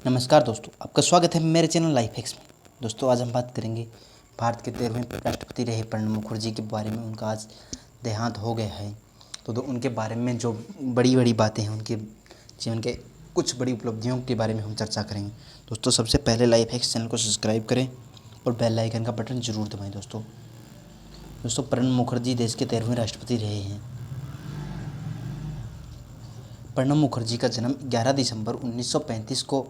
नमस्कार दोस्तों, आपका स्वागत है मेरे चैनल लाइफ हैक्स में। दोस्तों, आज हम बात करेंगे भारत के 13वें राष्ट्रपति रहे प्रणब मुखर्जी के बारे में। उनका आज देहांत हो गया है, तो उनके बारे में जो बड़ी बड़ी बातें हैं, उनके जीवन के कुछ बड़ी उपलब्धियों के बारे में हम चर्चा करेंगे। दोस्तों, सबसे पहले लाइफ हैक्स चैनल को सब्सक्राइब करें और बेल आइकन का बटन जरूर दबाएँ। दोस्तों प्रणब मुखर्जी देश के 13वें राष्ट्रपति रहे हैं। प्रणब मुखर्जी का जन्म 11 दिसंबर 1935 को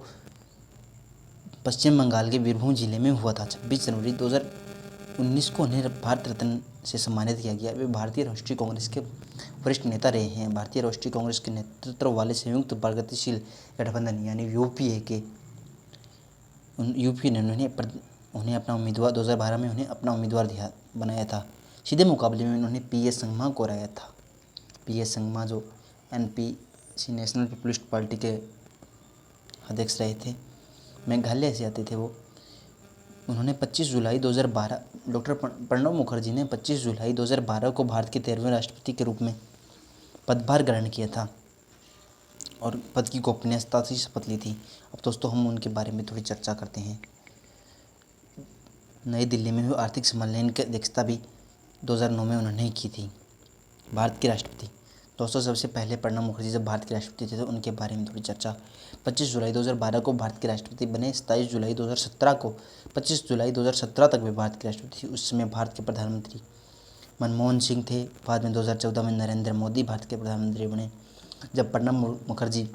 पश्चिम बंगाल के बीरभूम जिले में हुआ था। 26 जनवरी 2019 को उन्हें भारत रत्न से सम्मानित किया गया। वे भारतीय राष्ट्रीय कांग्रेस के वरिष्ठ नेता रहे हैं। भारतीय राष्ट्रीय कांग्रेस के नेतृत्व वाले संयुक्त प्रगतिशील गठबंधन यानी यूपीए ने उन्हें अपना उम्मीदवार 2012 में उन्हें अपना उम्मीदवार बनाया था। सीधे मुकाबले में उन्होंने पीएस संगमा को हराया था। पीएस संगमा जो एनपीसी नेशनल पीपुलिस्ट पार्टी के अध्यक्ष रहे थे, मेघालय से आते थे वो। उन्होंने 25 जुलाई 2012 डॉक्टर प्रणब मुखर्जी ने 25 जुलाई 2012 को भारत के 13वें राष्ट्रपति के रूप में पदभार ग्रहण किया था और पद की गोपनीयता से शपथ ली थी। अब दोस्तों हम उनके बारे में थोड़ी चर्चा करते हैं। नई दिल्ली में हुई आर्थिक सम्मेलन की अध्यक्षता भी 2009 में उन्होंने की थी। भारत के राष्ट्रपति दोस्तों, सबसे पहले प्रणब मुखर्जी जब भारत के राष्ट्रपति थे तो उनके बारे में थोड़ी चर्चा। 25 जुलाई 2012 को भारत के राष्ट्रपति बने। 27 जुलाई 2017 को 25 जुलाई 2017 तक वे भारत के राष्ट्रपति थे। उस समय भारत के प्रधानमंत्री मनमोहन सिंह थे। बाद में 2014 में नरेंद्र मोदी भारत के प्रधानमंत्री बने। जब प्रणब मुखर्जी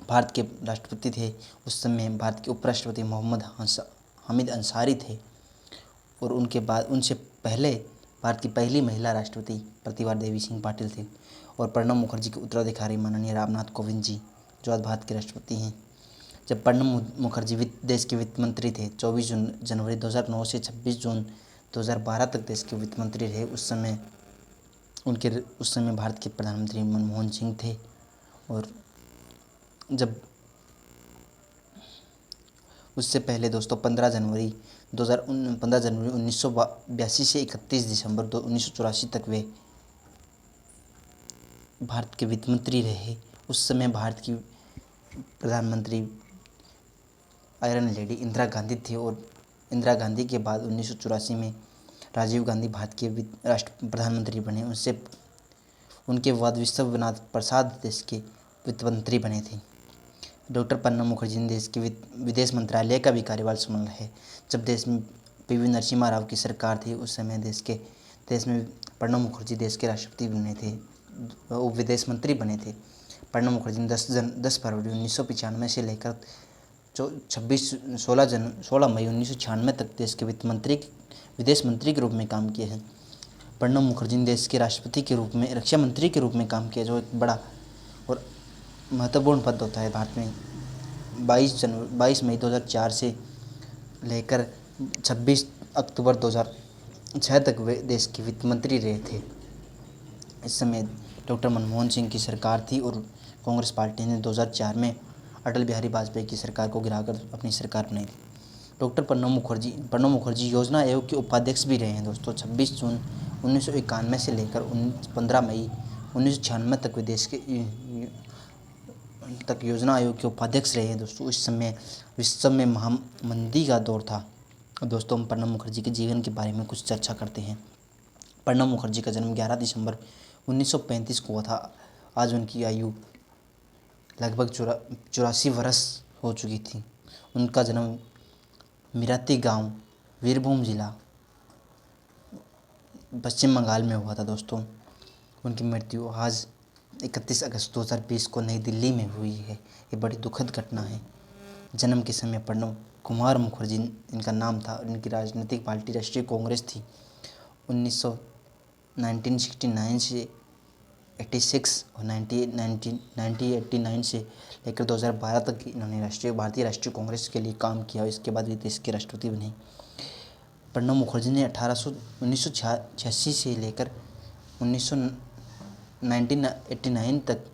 भारत के राष्ट्रपति थे उस समय भारत के उपराष्ट्रपति मोहम्मद हामिद अंसारी थे और उनके बाद उनसे पहले भारत की पहली महिला राष्ट्रपति प्रतिभा देवी सिंह पाटिल थी और प्रणब मुखर्जी के उत्तराधिकारी माननीय रामनाथ कोविंद जी जो आज भारत के राष्ट्रपति हैं। जब प्रणब मुखर्जी देश के वित्त मंत्री थे, 24 जनवरी 2009 से 26 जून 2012 तक देश के वित्त मंत्री रहे। उस समय भारत के प्रधानमंत्री मनमोहन सिंह थे। और जब उससे पहले दोस्तों 15 जनवरी 1982 से 31 दिसंबर 1984 तक वे भारत के वित्त मंत्री रहे। उस समय भारत की प्रधानमंत्री आयरन लेडी इंदिरा गांधी थी और इंदिरा गांधी के बाद 1984 में राजीव गांधी भारत के प्रधानमंत्री बने। उनके बाद विश्वनाथ प्रसाद देश के वित्त मंत्री बने थे। डॉक्टर प्रणब मुखर्जी ने देश के विदेश मंत्रालय का भी कार्यभार संभाला है। जब देश में पीवी नरसिम्हा राव की सरकार थी उस समय देश में प्रणब मुखर्जी देश के राष्ट्रपति बने थे, वो विदेश मंत्री बने थे। प्रणब मुखर्जी ने 10 फरवरी 1995 से लेकर 16 मई 1996 तक देश के विदेश मंत्री के रूप में काम किए हैं। प्रणब मुखर्जी ने देश के राष्ट्रपति के रूप में रक्षा मंत्री के रूप में काम किया, जो एक बड़ा और महत्वपूर्ण पद होता है भारत में। 22 मई 2004 से लेकर 26 अक्टूबर 2006 तक वे देश के वित्त मंत्री रहे थे। इस समय डॉक्टर मनमोहन सिंह की सरकार थी और कांग्रेस पार्टी ने 2004 में अटल बिहारी वाजपेयी की सरकार को गिराकर अपनी सरकार बनाई थी। डॉक्टर प्रणब मुखर्जी योजना आयोग के उपाध्यक्ष भी रहे हैं दोस्तों। 26 जून 1991 से लेकर 15 मई 1996 तक वे देश के योजना आयोग के उपाध्यक्ष रहे हैं दोस्तों। इस समय विश्व में महामंदी का दौर था। दोस्तों हम प्रणब मुखर्जी के जीवन के बारे में कुछ चर्चा करते हैं। प्रणब मुखर्जी का जन्म 11 दिसंबर 1935 को हुआ था। आज उनकी आयु लगभग 84 वर्ष हो चुकी थी। उनका जन्म मिराती गांव, बीरभूम जिला, पश्चिम बंगाल में हुआ था दोस्तों। उनकी मृत्यु आज 31 अगस्त 2020 को नई दिल्ली में हुई है। ये बड़ी दुखद घटना है। जन्म के समय प्रणब कुमार मुखर्जी इनका नाम था। इनकी राजनीतिक पार्टी राष्ट्रीय कांग्रेस थी। 1969 से 86 और 1989 से लेकर 2012 तक इन्होंने भारतीय राष्ट्रीय कांग्रेस के लिए काम किया। इसके बाद वे देश के राष्ट्रपति बने। प्रणब मुखर्जी ने 1986 से लेकर 1989 तक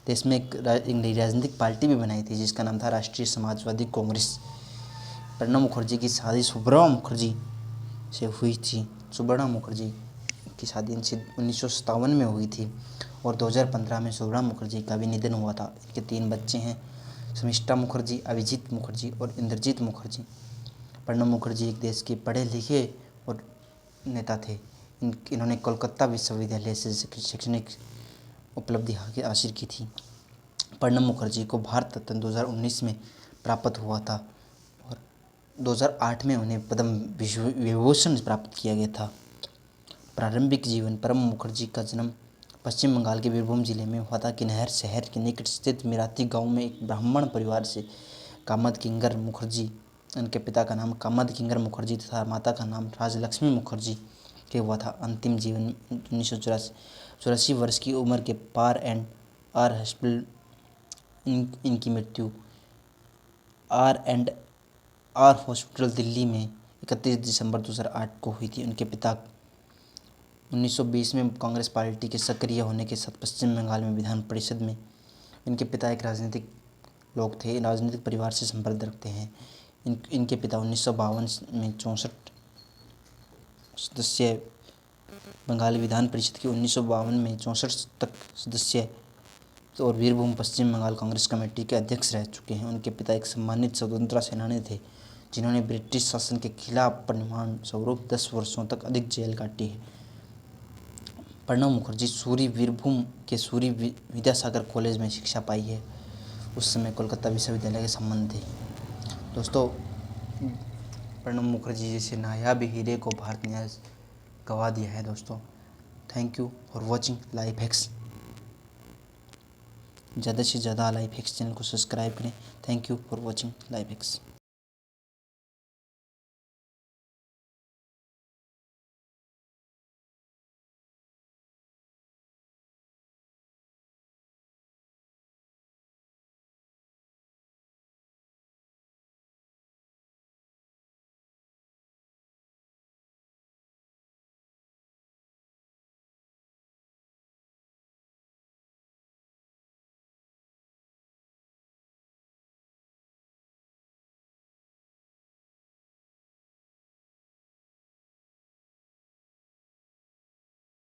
देश में एक नई राजनीतिक पार्टी भी बनाई थी जिसका नाम था राष्ट्रीय समाजवादी कांग्रेस। प्रणब मुखर्जी की शादी सुब्रमा मुखर्जी से हुई थी। सुब्रमा मुखर्जी की शादी इनसे 1957 में हुई थी और 2015 में सुब्रमा मुखर्जी का भी निधन हुआ था। इनके 3 बच्चे हैं, शर्मिष्ठा मुखर्जी, अभिजीत मुखर्जी और इंद्रजीत मुखर्जी। प्रणब मुखर्जी एक देश के पढ़े लिखे और नेता थे। इन्होंने कोलकाता विश्वविद्यालय से शैक्षणिक उपलब्धि हासिल की थी। प्रणब मुखर्जी को भारत रत्न 2019 में प्राप्त हुआ था और 2008 में उन्हें पद्म विभूषण प्राप्त किया गया था। प्रारंभिक जीवन। प्रणब मुखर्जी का जन्म पश्चिम बंगाल के बीरभूम जिले में हुआ था। किन्नर शहर के निकट स्थित मिराती गांव में एक ब्राह्मण परिवार से कामद किंगर मुखर्जी, उनके पिता का नाम कामद किंगर मुखर्जी तथा माता का नाम राजलक्ष्मी मुखर्जी के हुआ था। अंतिम जीवन 1984 वर्ष की उम्र के पार एंड आर हॉस्पिटल इनकी मृत्यु R and R hospital Delhi में 31 दिसंबर 2008 को हुई थी। उनके पिता 1920 में कांग्रेस पार्टी के सक्रिय होने के साथ पश्चिम बंगाल में विधान परिषद में। इनके पिता एक राजनीतिक लोग थे, राजनीतिक परिवार से संबंध रखते हैं। इनके पिता 1952 में 64 सदस्य बंगाली विधान परिषद की 1952 में 64 तक सदस्य और बीरभूम पश्चिम बंगाल कांग्रेस कमेटी के अध्यक्ष रह चुके हैं। उनके पिता एक सम्मानित स्वतंत्रता सेनानी थे जिन्होंने ब्रिटिश शासन के खिलाफ परिणाम स्वरूप 10 वर्षों तक अधिक जेल काटी है। प्रणब मुखर्जी सूरी बीरभूम के सूरी विद्यासागर कॉलेज में शिक्षा पाई है। उस समय कोलकाता विश्वविद्यालय के संबंध थे। दोस्तों, प्रणब मुखर्जी जैसे नायाब हीरे को भारत ने आज गवा दिया है। दोस्तों, thank you for watching life hacks. ज़्यादा से ज़्यादा लाइफ हैक्स चैनल को सब्सक्राइब करें। Thank you for watching life hacks.